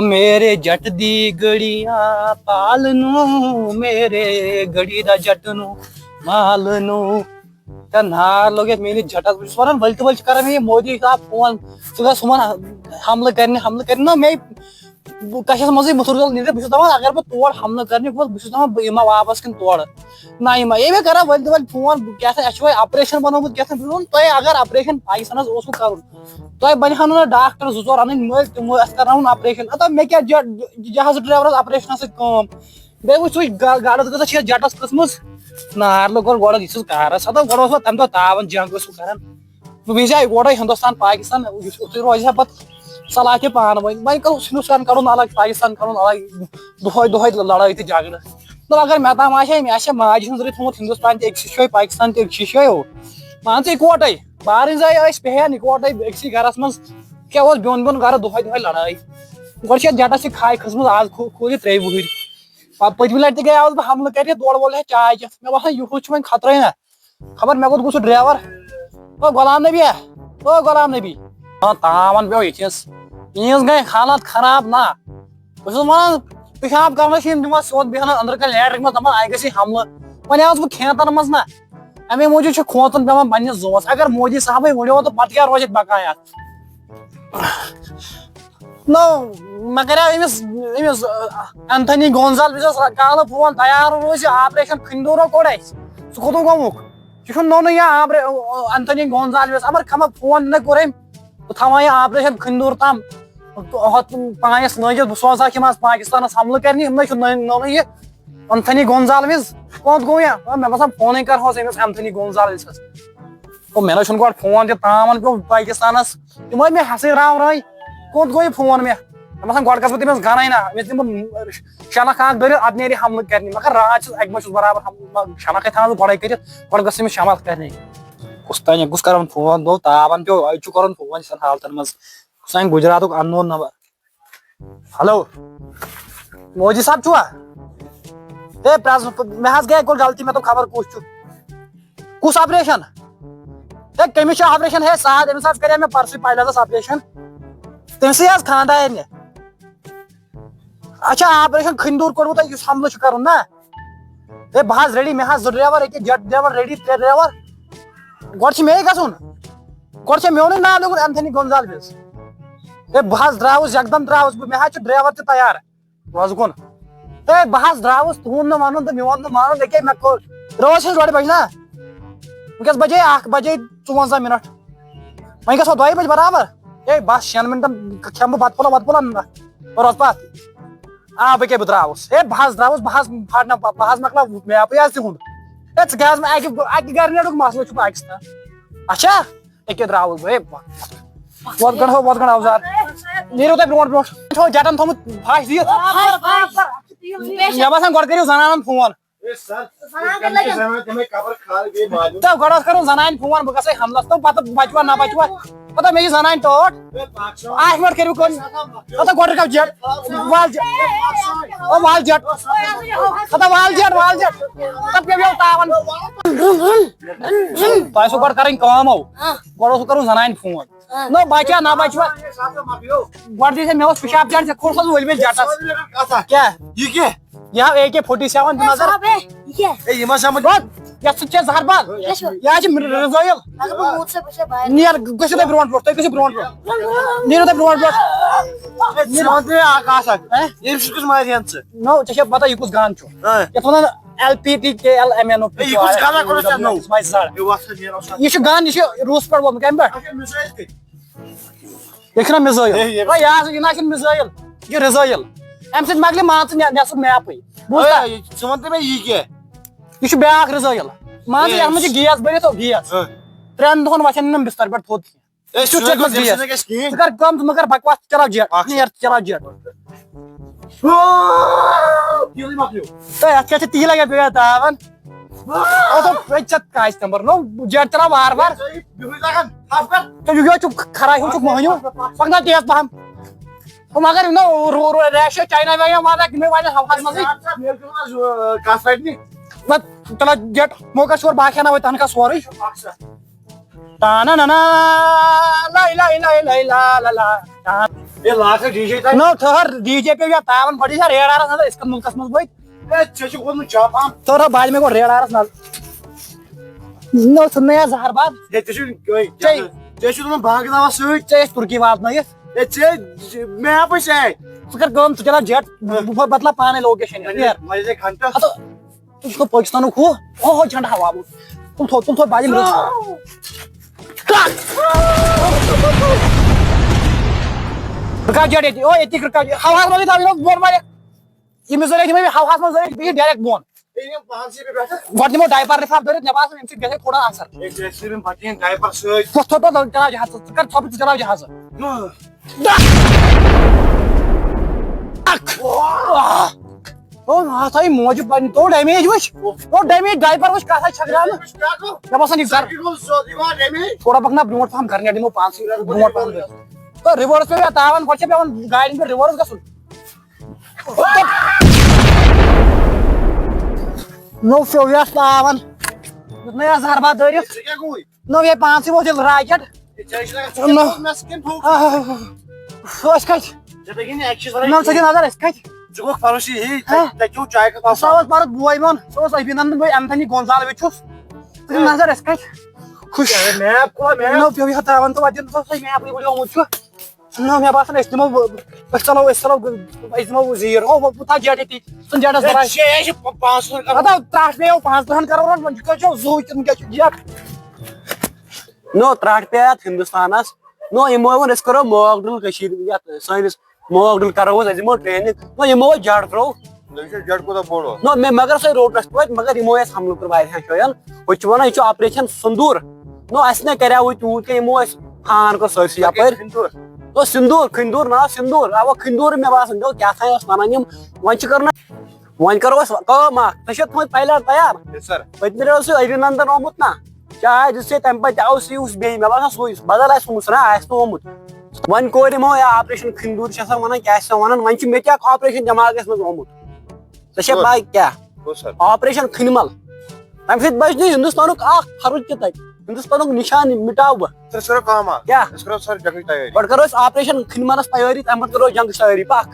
मेरे जट दी गड़ियां पालनू मेरे गड़ी दा जट नु मालनू नार लोग मेरी जटस बस वन वल कर मोदी साहब फोन सह हमल कर ना मे कशस मजे मुसुर नींद बस दपान अगर बह तोड़ हमल करने बस दपान बह यमा वापस किन तोड़ ना यमा ये कर वल फोन क्या ऑपरेशन बनोमुत क्या तुम अगर ऑपरेशन पाकिस्तान कर तुम बनो ना डॉक्टर जो चोर अन मल तम कर ऑपरेशन अत मे क्या जहाज ड्राइवर ऑपरेशन सम बे वो गाड़ गई जटस कस्म नार लोग गोड़ यह कारस अत गोड़ तम दह तावन जंग कर वह गोड़ हिंदुस्तान पाकिस्तान रोज पे सलाह के पान वन कर हिंदुस्तान कर अलग पाकिस्तान कर अलग दुह लड़ाई तो झगड़ तो अगर मे तम मे माज हज थोत हिंदुस्तान एक पाकिस्तान एक हो मान इकवटे बारन जाए पहन इकवटे अक्स गरस मज क्या बिन बिन गर दुह लड़ाई गो जटस खाए खसम आज खोल 3 वहर पतम लट गया बह हमल कर दौड़ वोल है चाय चेत मे बसान यह खतरे ना खबर मे गो ड्राइवर ओ गुलाम नबी हाँ तावन पे यह गई हालत खराब ना बस वन पेशाब कर सोत बहन अंदर कल लैट्रिन मज दपान आई हमल वन बह खेतन मज ना अमे मूजूब खोतन पे पे जोस अगर मोदी साहब वो तो पे क्या रोज बकाया नो मे कर एंथनी गोंजाल्विस कल फोन तैयार रोज ऑपरेशन खंदूरो कोड़ सह कोत गोमुक यह नो एंथनी गोंजाल्विस अमर खम फोन न कोर थवा ऑपरेशन खंदूर तम पायस नजित बह सोजा पाकिस्तान हमल कर नो एंथनी गोंजाल्विस कोत गो यह मे बसान फोन कर एंथनी गोंजाल्विस मे ना गो फोन तावन पे पाकिस्तान तम मे हसे राव राय कोत गो फोन मे बसान गो गस तमिस गन ना मे शनख दर अब नी हमल कर मगर रात अकम बराबर शनख था गड़े कर गो गस शमल कर कुस कर फोन दो तावन पे कर फोन सन हालतन मज सान Gujarat unknown number hello Modi साहब छुआ ए मे गए गलती मे तो खबर कुस ऑपरेशन ए कमिस ऑपरेशन है साद अमिस कर मे परसों पायलटस ऑपरेशन तमस खानदार अच्छा ऑपरेशन खंदूर कोड़मु तुम हमल कर ना ए बह रेडी मे ड्राइवर जट ड्राइवर रेडी 3 ड्राइवर गोड़ मे गुन गोड़ मोन नाव लिखुन एंथनी गोंजाल्विस ए बह द्रावस एकदम द्रावस मे ड्राइवर तक तैयार रोजगुन ए बह द्रावस तुम वन तो मोन मान मे रोज रोड बज ना वस बजे 1 बजे 54 मिनट वह गो 2 बजे बराबर ए बस 6 मिनटन खेम बत पुला रोज पत आ बह क्या द्रावस ए बह द्रावस बह फटना बह मकला मैप तुंद अक गर नेट मसल पाकिस्तान अच्छा अके द्रावस बह वत गढ़ अवजार नीरो तुम ब्रो ब्रो जटन थोमुत फाश दी मे बसान गो करो जनान फोन तो गो करो जनान फोन बह गई हमलस तो पत बचवा ना बचवा पता मे जनान टोट 8 मिनट करू पता गो कब जट वाल जट पता वाल जट तब के तावन पैसो गो कर काम हो गो करो जनान फोन नो बचा ना बचवा गो दी मे पेशाब जट खोल वल मे जटस क्या यहाँ AK-47 नजर ये समझ यह जहरबाद यह रजाइल नियर गो ब्रोन ब्रो तुम ब्रोन ब्रो नीरो तुम ब्रोन ब्रो नो चे पता यह कुछ गान ये LPTKLMNO यह गान यह रूस पे वो कम पे यह मिसाइल यह मिसाइल यह रजाइल अम सत मकल मान नेस मैप यह ब्या रजाइल मान ये गैस बनित गैस 3 दोहन वचन बिस्तर पे थोद कर कम मगर बकवास चलाओ जेट चलाओ जेट तो ती लगे पे तावन नंबर नो जेट चला बार बार तो खरा मोहनू पकना तेज पहम मगर नो रैश चाइना चला जेट मौका शोर बाखा ना तन का सोर ताना ना ला ला ला ला ला ला یہ لاکھ ڈی جے تھی نو تھر ڈی جے پہ تاون بڑی سا ریڈارس نظر اس ملکس مز بت ٹھیک جاپان تھر بعد میں گو ریڈارس نظر نو ثنیا زہر باد ٹھیک باغ دوا ٹھیک ترکی واتنائت میپ سے ثہ کر کم ثہ چلا جٹ بہ بدلا پانے لوکیشن گھنٹہ تو پاکستان ہو جھنڈا ہوا تم تھو باجی رکاو جٹ یہ رکاو ہوا مزے تھا بون مارے یہ ضرورت ہوا مز ڈائریکٹ بون گۄڈٕ دِمو ڈایپر لفاف دٲرِتھ مےٚ باسان اَمہِ سۭتۍ گژھِ تھوڑا اثر ڈایپر سۭتۍ پتہٕ تھوٚو پتہٕ چلاو جہاز ژٕ کر ژھۄپہٕ ژٕ چلاو جہاز ہسا یہِ موجوٗد پنٕنۍ تو ڈیمیج وٕچھ تو ڈیمیج ڈایپر وٕچھ کتھ آسہِ چھکراونہٕ مےٚ باسان یہِ کر تھوڑا پکناو برونٛٹھ پہم گرٕ نیٹ دِمو پانسٕے برونٛٹھ پہم تو رِوٲرٕس پیٚو تاون گۄڈٕ چھِ پیٚوان گاڑٮ۪ن پٮ۪ٹھ رِوٲرٕس گژھُن نو پیٚو یتھ تاون نہ یتھ زہرباد دٲرِتھ نو یہِ پانسٕے ووت ییٚلہِ راکٮ۪ٹ أسۍ کتہِ نم ژٕ دِ نظر أسۍ کتہِ سُہ اوس پتہٕ بوے میون سُہ اوس ابھینندن بھائی اینتھنی گونزالوِچ چھُس ژٕ دِ نظر أسۍ کتہِ خوش نو پیٚو یتھ تاون تہٕ وتہِ سُہ میپٕے بڑیومُت چھُ نو مےٚ باسان أسۍ دِمو زیٖر ہو بہٕ تھاو جیٹ ییٚتی ژٕ جیٹس ترٛٹھ پیٚیو 5-10 کرورن وۄنۍ کیٛاہ چھُ زُو تِم کیٛاہ چھُ جیٹ نو ترٛٹھ پے اتھ ہندوستانس نو یمو ووٚن أسۍ کرو موک ڈرل کٔشیٖر یتھ سٲنِس موک ڈرل کرو أسۍ دِمو ٹرینِنگ نو یمو جڈ ترٛوو نو مےٚ مگر سۄ روٹس توتہِ مگر یمو اَسہِ حملہٕ کوٚر واریاہن جاین ہُہ چھِ ونان یہِ چھُ آپریشن سندوٗر نو اَسہِ نَے کریاو تیوٗت کینٛہہ یمو اَسہِ فان کوٚر سٲرسٕے یپٲرۍ نو سندوٗر کھٔنٛدوٗر ناو سندوٗر اوا کھٔنٛدوٗر مےٚ باسان گوٚو کیٛاہ تھانۍ ٲس ونان یِم وۄنۍ چھِ کرُن وۄنۍ کرو أسۍ کٲم اکھ ژےٚ چھُتھ تھومُت پایلٹ تیار پٔتمہِ لٹہِ اوس سُہ ابھینندن آمُت نا شاید یُس تمہِ پتہٕ تہِ آو سُہ یُس بیٚیہِ مےٚ باسان سُے بدل آسہِ آمُت سُہ نہ آسہِ نہٕ آمُت وۄنۍ کوٚر یِمو یا آپریشن کھٔنٛدوٗر چھِ آسان ونان کیٛاہ چھِ ونان وۄنۍ چھُ مےٚ تہِ اکھ آپریشن دٮ۪ماغس منٛز آمُت ژےٚ چھےٚ پاے کیٛاہ آپریشن کھنمل تمہِ سۭتۍ بچہِ نہٕ ہندوستانُک اکھ فرٕد تہِ تتہِ ہندوستانُک نشان مٹاو بہٕ کیٛاہ گۄڈٕ کرو أسۍ آپریشن کھنملس تیٲری تمہِ پتہٕ کرو جنگٕچ تیٲری پکھ